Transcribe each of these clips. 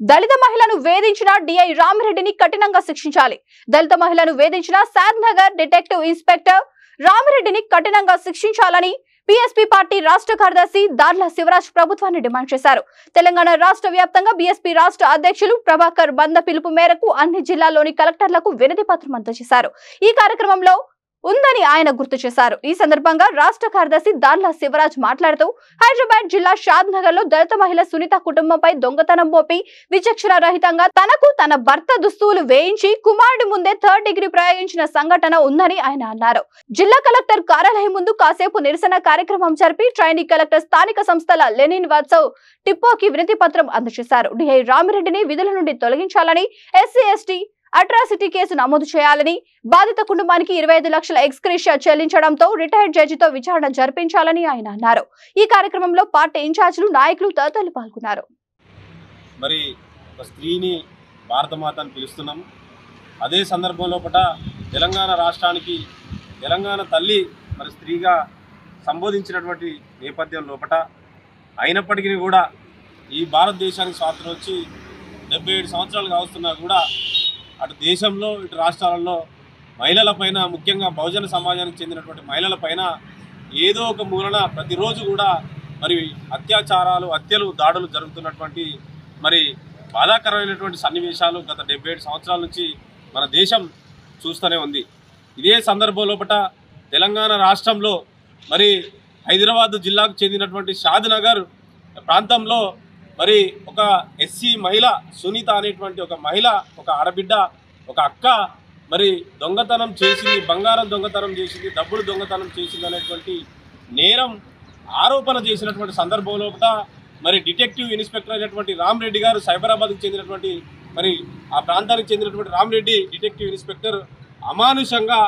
దళిత మహిళను వేధించిన డిఐ రామిరెడ్డిని కఠినంగా శిక్షించాలి. దళిత మహిళను వేధించిన సాద్నగర్ డిటెక్టివ్ ఇన్స్పెక్టర్ రామిరెడ్డిని కఠినంగా శిక్షించాలని బీఎస్పీ పార్టీ రాష్ట్ర కార్యదర్శి దార్ల శివరాజ్ ప్రభుత్వాన్ని డిమాండ్ చేశారు. తెలంగాణ రాష్ట్ర వ్యాప్తంగా బీఎస్పీ రాష్ట్ర అధ్యక్షులు ప్రభాకర్ బంద పిలుపు మేరకు అన్ని జిల్లాల్లోని కలెక్టర్లకు వినతి పత్రం అందజేశారు. ఈ కార్యక్రమంలో ఉందని ఆయన గుర్తు చేశారు. ఈ సందర్భంగా రాష్ట్ర కార్యదర్శి దార్ల శివరాజ్ మాట్లాడుతూ హైదరాబాద్ జిల్లా షాద్ నగర్ లో దళిత మహిళ సునీత కుటుంబంపై దొంగతనం మోపి విచక్షణ రహితంగా తనకు తన భర్త దుస్తువులు వేయించి కుమారుడి ముందే 3rd డిగ్రీ ప్రయోగించిన సంఘటన ఉందని ఆయన అన్నారు. జిల్లా కలెక్టర్ కార్యాలయం ముందు కాసేపు నిరసన కార్యక్రమం జరిపి ట్రైనీ కలెక్టర్ స్థానిక సంస్థల లెనిన్ వాట్సవ్ టిప్పోకి వినతి పత్రం అందజేశారు. డిఐ రామిరెడ్డిని విధుల నుండి తొలగించాలని, ఎస్సీ ఎస్టీ అట్రాసిటీ కేసు నమోదు చేయాలని, బాధిత కుటుంబానికి 25 లక్షల ఎక్స్గ్రేషియా చెల్లించడంతో రిటైర్డ్ జడ్జితో విచారణ జరిపించాలని ఆయన అన్నారు. ఈ కార్యక్రమంలో పార్టీ ఇన్ఛార్జీలు, నాయకులు తదితరులు పాల్గొన్నారు. మరి ఒక స్త్రీని భారతమాత అని పిలుస్తున్నాం. అదే సందర్భంలో తెలంగాణ రాష్ట్రానికి తెలంగాణ తల్లి మరి స్త్రీగా సంబోధించినటువంటి నేపథ్యం లోపల అయినప్పటికీ కూడా ఈ భారతదేశానికి స్వాతంత్రం వచ్చి 77 సంవత్సరాలు కావస్తున్నా కూడా అటు దేశంలో ఇటు రాష్ట్రాలలో మహిళలపైన, ముఖ్యంగా బహుజన సమాజానికి చెందినటువంటి మహిళలపైన ఏదో ఒక మూలన ప్రతిరోజు కూడా మరి అత్యాచారాలు, హత్యలు, దాడులు జరుగుతున్నటువంటి మరి బాధాకరమైనటువంటి సన్నివేశాలు గత 77 సంవత్సరాల నుంచి మన దేశం చూస్తూనే ఉంది. ఇదే సందర్భం లోపల తెలంగాణ రాష్ట్రంలో మరి హైదరాబాద్ జిల్లాకు చెందినటువంటి షాద్ నగర్ ప్రాంతంలో మరి ఒక ఎస్సీ మహిళ సునీత అనేటువంటి ఒక మహిళ, ఒక ఆడబిడ్డ, ఒక అక్క మరి దొంగతనం చేసింది, బంగారం దొంగతనం చేసింది, డబ్బులు దొంగతనం చేసింది అనేటువంటి నేరం ఆరోపణ చేసినటువంటి సందర్భంలో మరి డిటెక్టివ్ ఇన్స్పెక్టర్ అయినటువంటి రామిరెడ్డి గారు, సైబరాబాద్కు చెందినటువంటి మరి ఆ ప్రాంతానికి చెందినటువంటి రామిరెడ్డి డిటెక్టివ్ ఇన్స్పెక్టర్ అమానుషంగా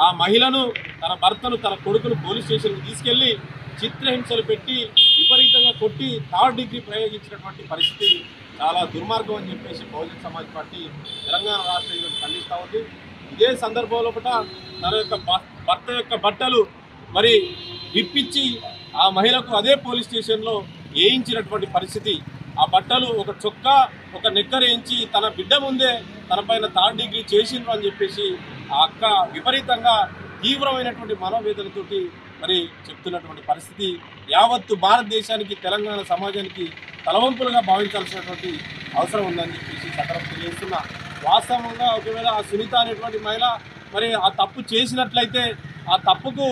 ఆ మహిళను, తన భర్తను, తన కొడుకును పోలీస్ స్టేషన్కి తీసుకెళ్లి చిత్రహింసలు పెట్టి విపరీతంగా కొట్టి 3rd డిగ్రీ ప్రయోగించినటువంటి పరిస్థితి చాలా దుర్మార్గం అని చెప్పేసి బహుజన సమాజ్ పార్టీ తెలంగాణ రాష్ట్రంలో ఖండిస్తూ ఉంది. ఇదే సందర్భంలో తన యొక్క భర్త యొక్క బట్టలు మరి విప్పించి ఆ మహిళకు అదే పోలీస్ స్టేషన్లో వేయించినటువంటి పరిస్థితి. ఆ బట్టలు ఒక చొక్కా, ఒక నెక్కర్ వేయించి తన బిడ్డ ముందే తనపైన 3rd డిగ్రీ చేసిండ్రు అని చెప్పేసి ఆ అక్క విపరీతంగా తీవ్రమైనటువంటి మనోవేదనతోటి మరి చెప్తున్నటువంటి పరిస్థితి యావత్తు భారతదేశానికి, తెలంగాణ సమాజానికి తలవంపులుగా భావించాల్సినటువంటి అవసరం ఉందని చెప్పేసి సందర్భం తెలియజేస్తున్నా. వాస్తవంగా ఒకవేళ ఆ సునీత అనేటువంటి మహిళ మరి ఆ తప్పు చేసినట్లయితే ఆ తప్పుకు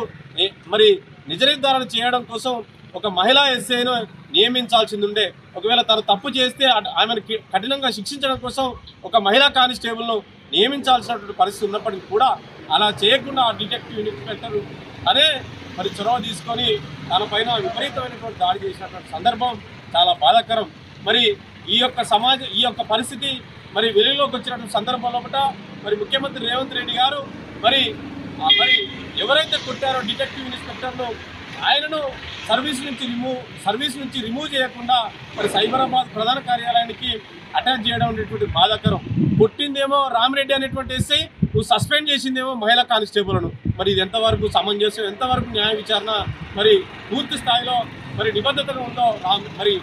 మరి నిజ నిర్ధారణ చేయడం కోసం ఒక మహిళా ఎస్ఐను నియమించాల్సింది ఉండే. ఒకవేళ తను తప్పు చేస్తే ఆమెను కఠినంగా శిక్షించడం కోసం ఒక మహిళా కానిస్టేబుల్ను నియమించాల్సినటువంటి పరిస్థితి ఉన్నప్పటికీ కూడా అలా చేయకుండా ఆ డిటెక్టివ్ ఇన్స్పెక్టర్ అనే మరి చొరవ తీసుకొని తన పైన విపరీతమైనటువంటి దాడి చేసినటువంటి సందర్భం చాలా బాధాకరం. మరి ఈ యొక్క పరిస్థితి మరి వెలుగులోకి వచ్చినటువంటి సందర్భంలో మరి ముఖ్యమంత్రి రేవంత్ రెడ్డి గారు మరి ఎవరైతే కొట్టారో డిటెక్టివ్ ఇన్స్పెక్టర్ను ఆయనను సర్వీస్ నుంచి రిమూవ్ చేయకుండా మరి సైబరాబాద్ ప్రధాన కార్యాలయానికి అటాచ్ చేయడం అనేటువంటి బాధాకరం. కొట్టిందేమో రామిరెడ్డి అనేటువంటి ఎస్ఐ, నువ్వు సస్పెండ్ చేసిందేమో మహిళా కానిస్టేబుల్ను. మరి ఇది ఎంతవరకు సమంజసం, ఎంతవరకు న్యాయ విచారణ మరి పూర్తి స్థాయిలో మరి నిబద్ధతగా ఉందో మరి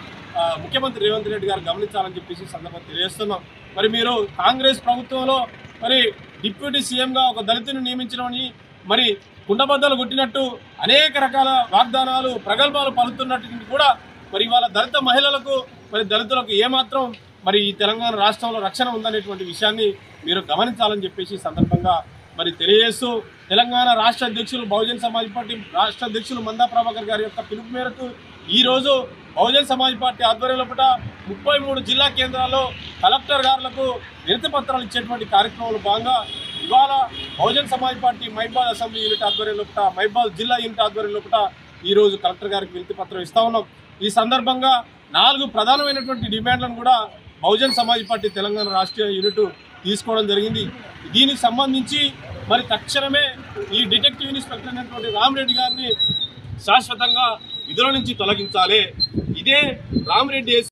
ముఖ్యమంత్రి రేవంత్ రెడ్డి గారు గమనించాలని చెప్పేసి సందర్భంగా తెలియజేస్తున్నాం. మరి మీరు కాంగ్రెస్ ప్రభుత్వంలో మరి డిప్యూటీ సీఎంగా ఒక దళితుని నియమించడమని మరి కుండబద్దలు కొట్టినట్టు అనేక రకాల వాగ్దానాలు, ప్రగల్భాలు పలుకుతున్నట్టు కూడా మరి ఇవాళ దళిత మహిళలకు మరి దళితులకు ఏమాత్రం మరి ఈ తెలంగాణ రాష్ట్రంలో రక్షణ ఉందనేటువంటి విషయాన్ని మీరు గమనించాలని చెప్పేసి సందర్భంగా మరి తెలియజేస్తూ తెలంగాణ రాష్ట్ర అధ్యక్షులు బహుజన సమాజ్ పార్టీ రాష్ట్ర అధ్యక్షులు మందా ప్రభాకర్ గారి యొక్క పిలుపు మేరకు ఈరోజు బహుజన సమాజ్ పార్టీ ఆధ్వర్యంలో 33 జిల్లా కేంద్రాల్లో కలెక్టర్ గారులకు వినతి పత్రాలు ఇచ్చేటువంటి కార్యక్రమంలో భాగంగా ఇవాళ Bahujan Samaj party మైబాద్ assembly unit ఆధ్వర్యంలో మైబాద్ జిల్లా యూనిట్ ఆధ్వర్యంలో ఈరోజు కలెక్టర్ గారికి వినతి పత్రం ఇస్తా ఉన్నాం. ఈ సందర్భంగా 4 ప్రధానమైనటువంటి డిమాండ్లను కూడా బహుజన సమాజ్ పార్టీ తెలంగాణ రాష్ట్రీయ యూనిట్ తీసుకోవడం జరిగింది. దీనికి సంబంధించి మరి తక్షణమే ఈ డిటెక్టివ్ ఇన్స్పెక్టర్ అయినటువంటి రామిరెడ్డి గారిని శాశ్వతంగా విధుల నుంచి తొలగించాలి. ఇదే రామిరెడ్డి